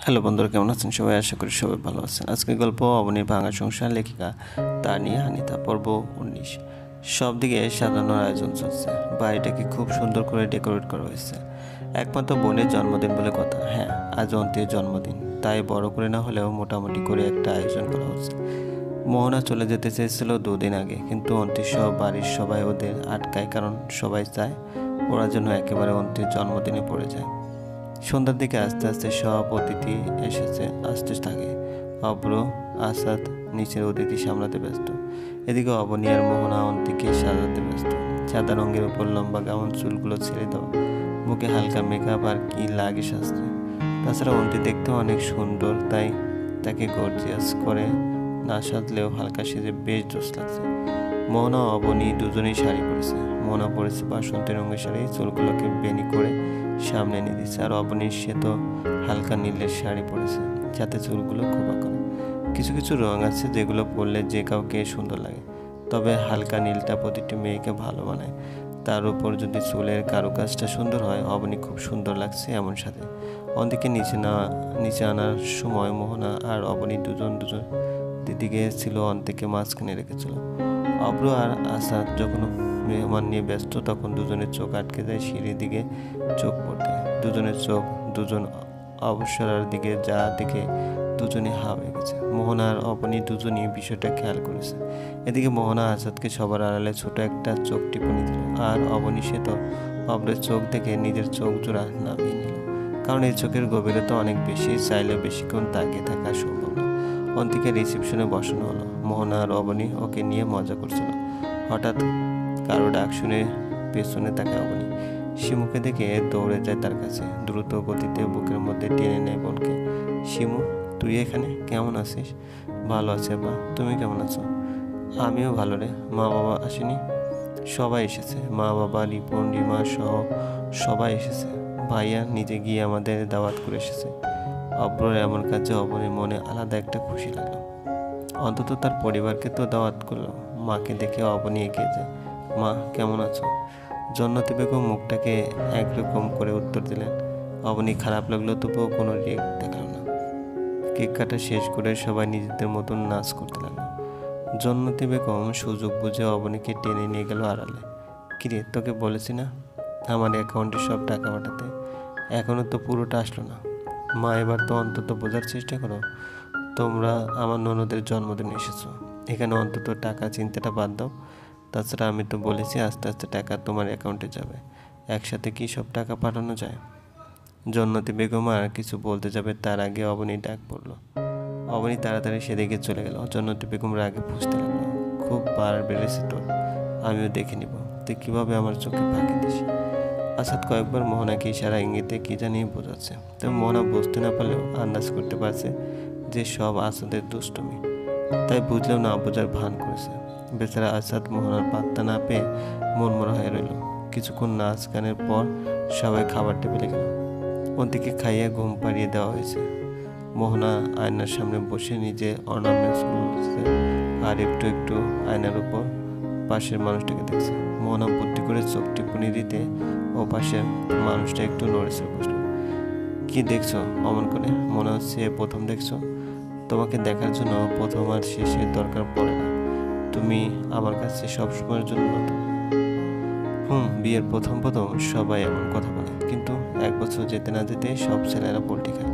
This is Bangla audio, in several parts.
হ্যালো বন্ধুরা, কেমন আছেন সবাই? আশা করি সবাই ভালো আছেন। আজকের গল্প অবনীর ভাঙা সংসার, লেখিকা তানিয়া হানিতা, পর্ব 19। সব দিকে সাজানোর আয়োজন চলছে। বাড়িটাকে খুব সুন্দর করে ডেকোরেট করা হয়েছে। একমাত্র বোনের জন্মদিন বলে কথা। হ্যাঁ, আজ অন্তির জন্মদিন, তাই বড় করে না হলেও মোটামুটি করে একটা আয়োজন করা হচ্ছে। মোহনা চলে যেতে চেয়েছিল 2 দিন আগে, কিন্তু অন্তির সহ বাড়ির সবাই ওদের আটকায়, কারণ সবাই চায় ওরা যেন একেবারে অন্তির জন্মদিনে পড়ে যায়। সন্ধ্যার দিকে আস্তে আস্তে সব অতিথি আসতে থাকে। অব্র, আসাদ নিচের অতিথি সামলাতে ব্যস্ত। এদিকে অবনী আর মোহনা অন্তিকে সাজাতে ব্যস্ত। সাদা রঙের উপর লম্বা গাউন, চুলগুলো ছেড়ে দাও, মুখে হালকা মেকআপ, আর কি লাগে সাজতে। তাছাড়া অন্তি দেখতেও অনেক সুন্দর, তাই তাকে গর্জিয়াস করে না সাজলেও হালকা সেজে বেশ জোশ লাগছে। মোহনা ও অবনী দুজনেই শাড়ি পরেছে। মোহনা পরেছে বাসন্তী রঙের শাড়ি, চুলগুলোকে বেনি করে সামনে নিয়ে দিচ্ছে। আর অবনীর সে তো হালকা নীলের শাড়ি পরেছে, যাতে চুলগুলো খোপা করে। কিছু কিছু রং আছে যেগুলো পরলে যে কাউকে সুন্দর লাগে, তবে হালকা নীলটা প্রতিটি মেয়েকে ভালো মানায়। তার উপর যদি চুলের কারুকাজটা সুন্দর হয়, অবনী খুব সুন্দর লাগছে এমন সাথে। অন্তিকে নিচে আনার সময় মোহনা আর অবনী দুজন দিদিকে ছিল, অন্তিকে মাঝখানে রেখেছিল। অব্র আর আসাদ যখন মেহমান নিয়ে ব্যস্ত, তখন দুজনের চোখ আটকে যায় সিঁড়ির দিকে চোখ পড়তে। দুজনের চোখ দুজন অবসরার দিকে, যা দেখে দুজনে হা হয়ে গেছে। মোহনা আর অবনী দুজনই বিষয়টা খেয়াল করেছে। এদিকে মোহনা আসাদকে সবার আড়ালে ছোট একটা চোখ টিপুনি দিল, আর অবনী সে তো অব্রের চোখ দেখে নিজের চোখ জোড়া নামিয়ে নিল, কারণ এই চোখের গভীরতা অনেক বেশি, চাইলে বেশিক্ষণ তাকিয়ে থাকা সম্ভব না। অন্তিকে রিসেপশনে বসানো হলো। মোহনা আর অবনী ওকে নিয়ে মজা করছিল। হঠাৎ কারো ডাক শুনে পেছনে তাকায় অবনী। শিমুকে দেখে দৌড়ে যায় তার কাছে, দ্রুত গতিতে বুকের মধ্যে টেনে নেয় বোনকে। শিমু, তুই এখানে? কেমন আছিস? ভালো আছে বা, তুমি কেমন আছো? আমিও ভালো রে। মা বাবা আসেনি? সবাই এসেছে, মা বাবা, রিপন, রিমা সহ সবাই এসেছে। ভাইয়া নিজে গিয়ে আমাদের দাওয়াত করে এসেছে। অব্রর এমন কাজে অবনীর মনে আলাদা একটা খুশি লাগলো। অন্তত তার পরিবারকে তো দাওয়াত করলো। মাকে দেখে অবনী এগিয়ে যায়। মা, কেমন আছো? জন্নতি বেগম মুখটাকে একরকম করে উত্তর দিলেন। অবনী খারাপ লাগলো, তবুও কোনো রিয়েক্ট দেখালো না। কেক কাটা শেষ করে সবাই নিজেদের মতন নাচ করতে লাগলো। জন্নতি বেগম সুযোগ বুঝে অবনীকে টেনে নিয়ে গেল আড়ালে। কিরে, তোকে বলেছি না আমার অ্যাকাউন্টে সব টাকা পাঠাতে? এখনও তো পুরোটা আসলো না। মা, এবার তো অন্তত বোঝার চেষ্টা করো। তোমরা আমার ননদের জন্মদিনে এসেছো, এখানে অন্তত টাকা চিন্তাটা বাদ দাও। তাছাড়া আমি তো বলেছি আস্তে আস্তে টাকা তোমার অ্যাকাউন্টে যাবে, একসাথে কি সব টাকা পাঠানো যায়? জন্নতি বেগম আর কিছু বলতে যাবে তার আগে অবনী ডাক পড়লো। অবনী তাড়াতাড়ি সেদিকে চলে গেল। জন্নতি বেগম রাগে ফুঁসতে লাগলো। খুব বার বেড়েছে তোর, আমিও দেখে নিব তুই কীভাবে আমার চোখে ফাঁকি দিস। আসাদ কয়েকবার মোহনাকে ইশারা ইঙ্গিতে কী জানি বোঝাচ্ছে, তবে মোহনা বুঝতে না পারলেও আন্দাজ করতে পারছে যে সব আসাদের দুষ্টুমি, তাই বুঝলেও না বোঝার ভান করেছে। বেচারা আসাদ মোহনার পাত্তা না পেয়ে মনমরা হয়ে রইল। কিছুক্ষণ নাচ গানের পর সবাই খাবার টেবিলে গেল। ওদিকে খাইয়ে ঘুম পাড়িয়ে দেওয়া হয়েছে। মোহনা আয়নার সামনে বসে নিজে অর্নামেন্টস গুলছে, আর একটু একটু আয়নার উপর পাশের মানুষটাকে দেখছে। মোহনা বুদ্ধি করে চোখ টিপুনি দিতে ও পাশের মানুষটা একটু নড়েছে বসলো। কি দেখছো অমন করে? মনে হচ্ছে প্রথম দেখছো? তোমাকে দেখার জন্য প্রথম আর শেষের দরকার পড়ে না, তুমি আমার কাছে সবসময়ের জন্য নতুন। বিয়ের প্রথম প্রথম সবাই এমন কথা বলে, কিন্তু 1 বছর যেতে না যেতে সব ছেলেরা পোল্টি খায়।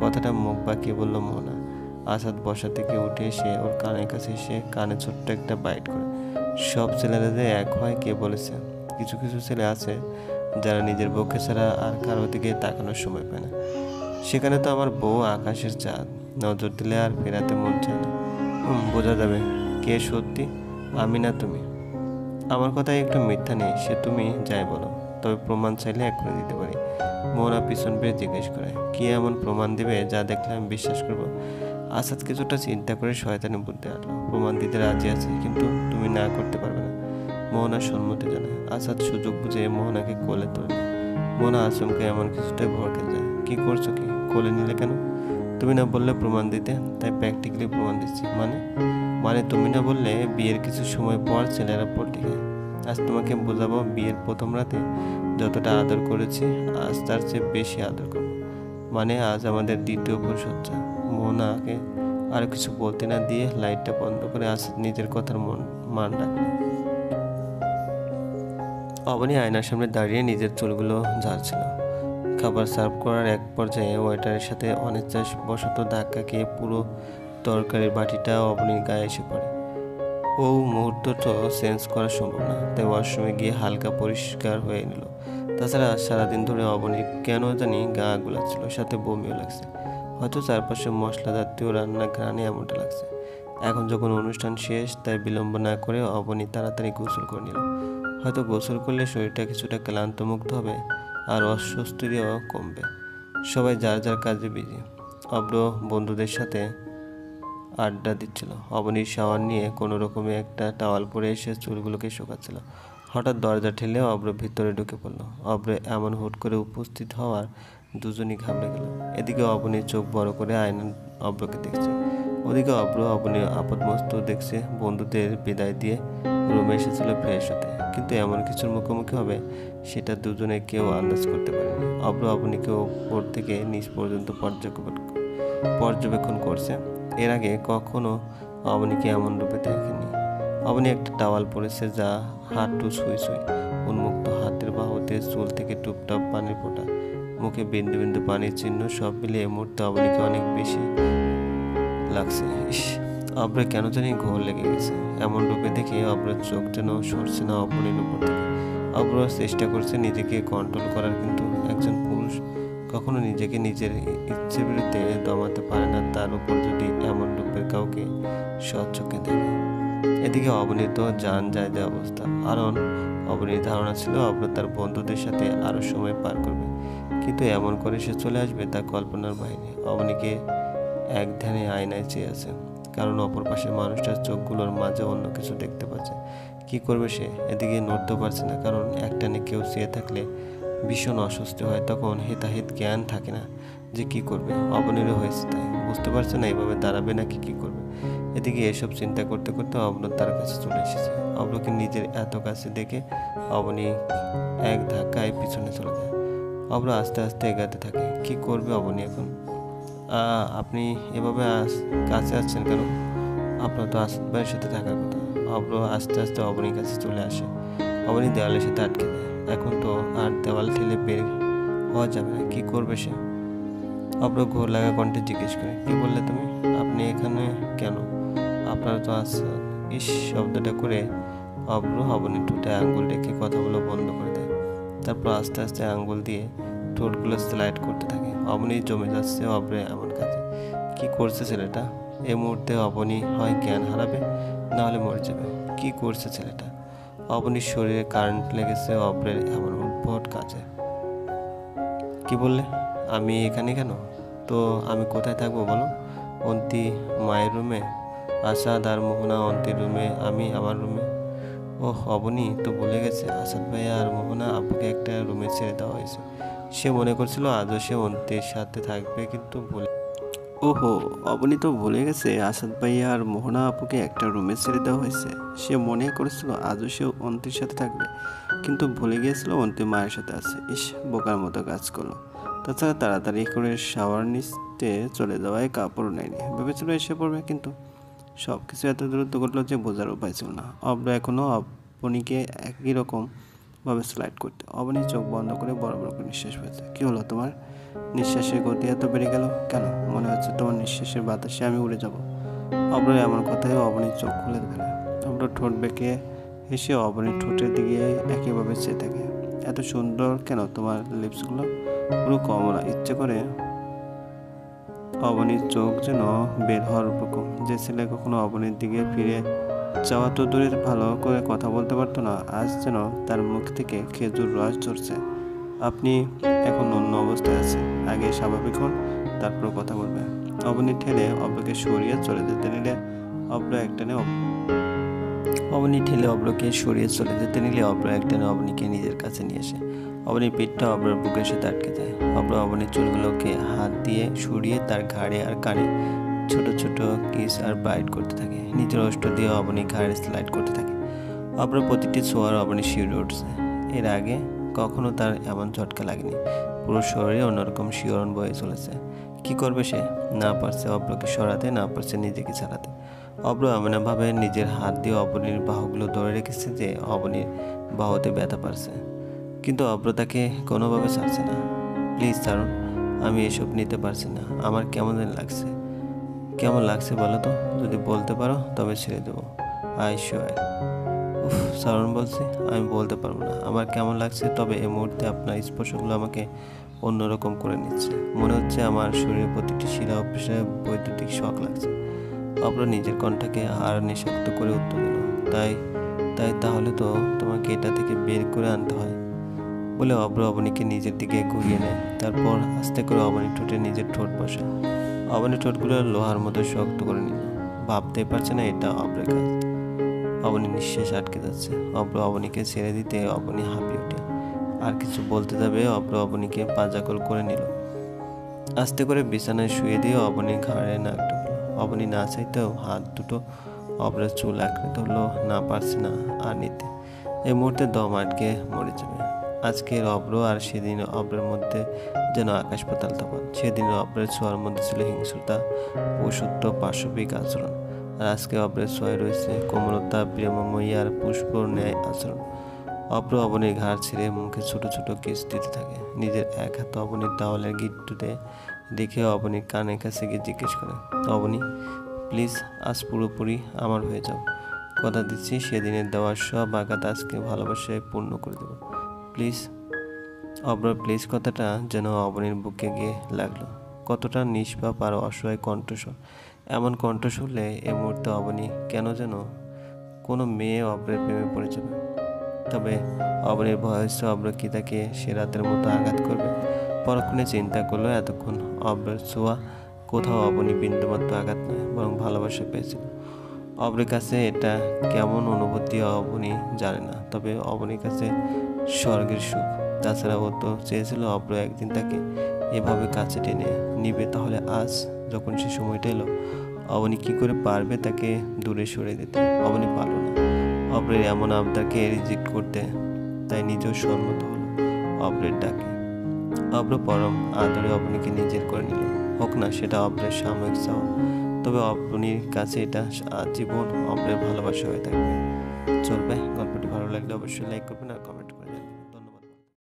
কথাটা মুখ বাঁকিয়ে বলল মোহনা। আসাদ বসা থেকে উঠে এসে ওর কানের কাছে এসে কানে ছোট্ট একটা বাইট করে। সব ছেলেরা যে এক হয় কে বলেছে? কিছু কিছু ছেলে আছে যারা নিজের বউকে ছাড়া আর কারো দিকে তাকানোর সময় পায় না। সেখানে তো আমার বউ আকাশের চাঁদ, নজর দিলে আর ফেরাতে মন চায় না। বোঝা যাবে কে সত্যি, আমি না তুমি। আমার কথায় একটু মিথ্যা নেই, সে তুমি যাই বলো, তবে প্রমাণ চাইলে এক্ষুনি দিতে পারি। মোহনা পিছন ফিরে জিজ্ঞেস করে, কি এমন প্রমাণ দিবে যা দেখলে আমি বিশ্বাস করবো? আসাদ কিছুটা চিন্তা করে শয়তানি বুদ্ধি আটলো। প্রমাণ দিতে রাজি আছে, কিন্তু তুমি না করতে পারবে না। মোহনা সম্মতি জানায়। আসাদ সুযোগ বুঝে মোহনাকে কোলে তোলে। মোহনা আচমকে এমন কিছুটাই ভড়কে যায়। কি করছো কি? কোলে নিলে কেন? তুমি না বললে প্রমাণ দিতে, তাই প্র্যাকটিক্যালি প্রমাণ দিচ্ছি। মানে তুমি না বললে বিয়ের কিছু সময় পর ছেলেরা পোল্টি খায়। আজ তোমাকে বোঝাবো, বিয়ের প্রথম রাতে যতটা আদর করেছি আজ তার চেয়ে বেশি আদর করবো। মানে আজ আমাদের দ্বিতীয় পরিচর্যা। মোহনাকে আর কিছু বলতে না দিয়ে লাইটটা বন্ধ করে আসাদ নিজের কথার মান রাখল। অবনী আয়নার সামনে দাঁড়িয়ে নিজের চুলগুলো ঝাড়ছিল। খাবার সার্ভ করার এক পর্যায়ে ওয়েটারের সাথে অনিচ্ছাবশত ধাক্কা খেয়ে পুরো তরকারির বাটিটা অবনীর গায়ে এসে পড়ে। ও মুহূর্তটা চেঞ্জ করা সম্ভব না, তাই ওয়াশরুমে গিয়ে হালকা পরিষ্কার হয়ে নিল। তাছাড়া সারাদিন ধরে অবনীর কেন জানি গা গুলাচ্ছিল, সাথে বমিও লাগছে। হয়তো চারপাশে মশলা জাতীয় রান্না ঘ্রাণে এমনটা লাগছে। এখন যখন অনুষ্ঠান শেষ, তাই বিলম্ব না করে অবনী তাড়াতাড়ি গোসল করে নিল। হয়তো গোসল করলে শরীরটা কিছুটা ক্লান্তমুক্ত হবে আর অস্বস্তিও কমবে। সবাই যার যার কাজে বিজি। অব্র বন্ধুদের সাথে আড্ডা দিচ্ছিল। অবনীর শাওয়ার নিয়ে কোনো রকমে একটা টাওয়াল পরে এসে চুলগুলোকে শুকাচ্ছিল। হঠাৎ দরজা ঠেলে অব্র ভিতরে ঢুকে পড়ল। অব্র এমন হুট করে উপস্থিত হওয়ার দুজনই ঘাবড়ে গেল। এদিকে অবনীর চোখ বড় করে আয়না অব্রকে দেখছে, ওদিকে অব্র অবনীর আপদমস্তক দেখছে। বন্ধুদের বিদায় দিয়ে রুমে এসেছিল ফ্রেশ হতে, কিন্তু এমন কিছুর মুখোমুখি হবে সেটা দুজনে কেউ আন্দাজ করতে পারেনি। অব্র অবনীকে ওপর থেকে নিচ পর্যন্ত পর্যবেক্ষণ করছে। এর আগে কখনো অবনীকে এমন রূপে দেখেনি। অবনী একটা টাওয়াল পরেছে যা হাঁটু ছুঁই ছুঁই, উন্মুক্ত হাতের বাহুতে চুল থেকে টুপটাপ পানির ফোঁটা, মুখে বিন্দু বিন্দু পানির চিহ্ন। সব মিলিয়ে এই মুহূর্তে অবনীকে অনেক বেশি লাগছে। অব্রে কেন জানি ঘোর লেগে গেছে। এমন রূপে দেখে অব্রের চোখ যেন সরছে না অবনীর উপর থেকে। অব্র চেষ্টা করছে নিজেকে কন্ট্রোল করার, কিন্তু একজন পুরুষ কখনো নিজেকে নিজের ইচ্ছে বিরুদ্ধে দমাতে পারে না, তার উপর যদি এমন রূপের কাউকে সচক্ষে দেখে। এদিকে অবনীর তো জান যায় যে অবস্থা। কারণ অবনীর ধারণা ছিল অব্র তার বন্ধুদের সাথে আরো সময় পার করবে, কিন্তু এমন করে সে চলে আসবে তা কল্পনার বাইরে। অবনীকে এক ধ্যানে আয়নায় চেয়ে আছে, কারণ অপর পাশের মানুষটার চোখগুলোর মাঝে অন্য কিছু দেখতে পাচ্ছে। কি করবে সে? এদিকে নড়তেও পারছে না, কারণ একটানে কেউ চেয়ে থাকলে ভীষণ অস্বস্তি হয়। তখন হিতাহিত জ্ঞান থাকে না যে কি করবে। অবনীরও হয়েছে তাই, বুঝতে পারছে না এভাবে দাঁড়াবে নাকি কি করবে। এদিকে এসব চিন্তা করতে করতে অব্র তার কাছে চলে এসেছে। অব্রকে নিজের এত কাছে দেখে অবনী এক ধাক্কায় পিছনে চলে যায়। অব্র আস্তে আস্তে এগাতে থাকে। কি করবে অবনী এখন? আপনি এভাবে কাছে আসছেন কেন? আপনার তো আসাদ ভাইয়ের সাথে থাকার কথা। অব্র আস্তে আস্তে অবনীর কাছে চলে আসে। অবনী দেওয়ালের সাথে আটকে দেয়। এখন তো আর দেওয়াল ঠেলে বের হওয়া যাবে না, কি করবে সে? অব্র ঘোর লাগা কণ্ঠে জিজ্ঞেস করে, কি বললে তুমি? আপনি এখানে কেন? আপনার তো আসাদ। ইস শব্দটা করে অব্র অবনীর ঠোঁটে আঙ্গুল রেখে কথা বলা বন্ধ করে দেয়। তারপর আস্তে আস্তে আঙ্গুল দিয়ে ঠোঁটগুলো স্লাইড করতে থাকে। অবনী জমে যাচ্ছে অব্রে এমন কাজে। কি করছে ছেলেটা? এই মুহূর্তে অবনী হয় জ্ঞান হারাবে, না হলে মরে যাবে। কি করছে ছেলেটা? অবনীর শরীরে কারেন্ট লেগেছে অব্রের এমন উদ্ভট কাজে। কি বললে? আমি এখানে কেন? তো আমি কোথায় থাকবো বলো? অন্তি মায়ের রুমে, আসাদ আর মোহনা অন্তির রুমে, আমি আমার রুমে। ওহ, অবনী তো ভুলে গেছে আসাদ ভাইয়া আর মোহনা আপুকে একটা রুমে ছেড়ে দেওয়া হয়েছে। সে মনে করছিল আজও সে অন্তির সাথে থাকবে, কিন্তু ওহো, অবনী তো ভুলে গেছে আসাদ ভাইয়া আর মোহনা আপুকে একটা রুমে ছেড়ে দেওয়া হয়েছে। সে মনে করেছিল আজও সে অন্তির সাথে থাকবে, কিন্তু ভুলে গিয়েছিল অন্তি মায়ের সাথে আছে। ইস, বোকার মতো কাজ করলো। তাছাড়া তাড়াতাড়ি করে শাওয়ার নিতে চলে যাওয়ায় কাপড় নেয়নি, ভেবেছিল এসে পড়বে, কিন্তু সব কিছু এত দ্রুত ঘটলো যে বোঝার উপায় ছিল না। অব্র এখনও অবনীকে একই রকম ভাবে স্লাইড করতে। অবনী চোখ বন্ধ করে বড় বড় করে নিঃশ্বাস ফেলছে। কি হলো তোমার? নিঃশ্বাসের গতি এত বেড়ে গেল কেন? মনে হচ্ছে তোমার নিঃশ্বাসের বাতাসে আমি উড়ে যাব। অব্র এমন কথায় অবনীর চোখ খুলে ফেলে। অব্র ঠোঁট বেঁকে হেসে অবনীর ঠোঁটের দিকে একইভাবে চেয়ে থাকে। এত সুন্দর কেন তোমার লিপসগুলো? পুরো কমলা, ইচ্ছে করে অবনীর চোখ যেন বের হওয়ার উপক্রম। যে ছেলে কখনো অবনীর দিকে ফিরে চাওয়া তো দূরে ভালো করে কথা বলতে পারতো না, আজ যেন তার মুখ থেকে খেজুর রস ঝরছে। আপনি এখন অন্য অবস্থায় আছেন, আগে স্বাভাবিক হন, তারপর কথা বলবে। অবনী ঠেলে অব্রকে সরিয়ে চলে যেতে নিলে অব্র একটানে অবনীকে নিজের কাছে নিয়ে আসে। অবনীর পিঠটা অব্রের বুকের সাথে আটকে যায়। অব্র অবনীর চুলগুলোকে হাত দিয়ে সরিয়ে তার ঘাড়ে আর কানে ছোট ছোট কিস আর বাইট করতে থাকে। নিজের ওষ্ঠ দিয়ে অবনীর ঘাড়ে স্লাইড করতে থাকে। অব্র প্রতিটি ছোঁয়ার অবনী শিউরে উঠছে। এর আগে কখনো তার এমন ঝটকা লাগেনি। পুরো শরীরে অন্যরকম শিহরণ বয়ে চলেছে। কি করবে সে? না পারছে অব্রকে সরাতে, না পারছে নিজেকে ছাড়াতে। অব্র এমনভাবে নিজের হাত দিয়ে অবনীর বাহুগুলো ধরে রেখেছে যে অবনীর বাহুতে ব্যথা পারছে, কিন্তু অব্র তাকে কোনোভাবে ছাড়ছে না। প্লিজ ছাড়ুন, আমি এসব নিতে পারছি না। আমার কেমন লাগছে। কেমন লাগছে বলো তো? যদি বলতে পারো তবে ছেড়ে দেবো। I sure. উফ, সারণ বলছি, আমি বলতে পারবো না আমার কেমন লাগছে, তবে এই মুহূর্তে আপনার স্পর্শগুলো আমাকে অন্যরকম করে নিচ্ছে। মনে হচ্ছে আমার শরীরের প্রতিটি শিরা অপ্রেশায় বৈদ্যুতিক শক লাগছে। অব্র নিজের কণ্ঠাকে আর নিঃশব্দ করে উত্তর দিল, তাই তাই তাহলে তো তোমাকে এটা থেকে বের করে আনতে হয় বলে অব্র অবনীকে নিজের দিকে ঘুরিয়ে নেয়। তারপর আস্তে করে অবনীর ঠোঁটে নিজের ঠোঁট বসায়। অবনীর ঠোঁটগুলো লোহার মতো শক্ত করে নিল। ভাবতেই পারছে না এটা অব্রের কাজ। অবনী নিঃশ্বাস আটকে যাচ্ছে। অব্র অবনীকে ছেড়ে দিতে অবনী হাঁপিয়ে ওঠে। আর কিছু বলতে যাবে অব্র অবনীকে পাজাকল করে নিল। আস্তে করে বিছানায় শুয়ে দিয়ে অবনীর ঘাড়ে নাক ঢুকলো। অবনী না চাইতেও হাত দুটো অব্রের চুল আঁকড়ে ধরলো। না পারছে না আর নিতে। এই মুহূর্তে দম আটকে মরে যাবে। আজকের অব্র আর সেদিন অব্রের মধ্যে যেন আকাশ পাতাল তফাৎ। সেদিন অব্রের ছোঁয়ার মধ্যে ছিল হিংস্রতা, পশুত্ব, পাশবিক আচরণ। আর আজকে অব্রের ছোঁয়ায় রয়েছে কোমলতা, প্রেমময়ী আর পুষ্পর ন্যায় আচরণ। অব্র অবনীর ঘাড় ছেড়ে মুখে ছোট ছোট কিস দিতে থাকে। নিজের এক হাতে অবনীর টাওয়ালের গিট্টুতে দেখে অবনীর কানের কাছে গিয়ে জিজ্ঞেস করে, অবনী প্লিজ আজ পুরোপুরি আমার হয়ে যাও। কথা দিচ্ছি সেদিনের দেওয়ার সব আঘাত আজকে ভালোবাসায় পূর্ণ করে দেবো। প্লিজ। অব্র প্লিজ কথাটা যেন অবনীর বুকে গিয়ে লাগলো। কতটা নিষ্পাপ আর অসহায় কণ্ঠস্বর। এমন কণ্ঠ শুনলে এ মুহূর্তে অবনী কেন যেন কোনো মেয়ে অব্রের প্রেমে পড়ে যাবে। তবে অবনীর ভয় হচ্ছে অব্র কি তাকে সে রাতের মতো আঘাত করবে। পরক্ষণে চিন্তা করলো এতক্ষণ অব্রের ছোঁয়া কোথাও অবনী বিন্দুমাত্র আঘাত নয়, বরং ভালোবাসা পেয়েছিল। অব্রের কাছে এটা কেমন অনুভূতি অবনী জানে না, তবে অবনীর কাছে স্বর্গের সুখ। তাছাড়া ও তো চেয়েছিল অব্র একদিন তাকে এভাবে কাছে টেনে নিবে। তাহলে আজ যখন সে সময়টা এলো, অবনী কি করে পারবে তাকে দূরে সরে দিতে? অবনী পারল না অব্রের এমন আবদারকে রিজেক্ট করতে, তাই নিজেও সম্মত হলো অব্রের ডাকে। অব্র পরম আদরে অবনীকে নিজের করে নিল। হোক না সেটা অব্রের সাময়িক চাওয়া, তবে অবনীর কাছে এটা আজীবন অব্রের ভালোবাসা হয়ে থাকবে। চলবে। গল্পটি ভালো লাগলে অবশ্যই লাইক করবেন আর কমেন্ট করবেন।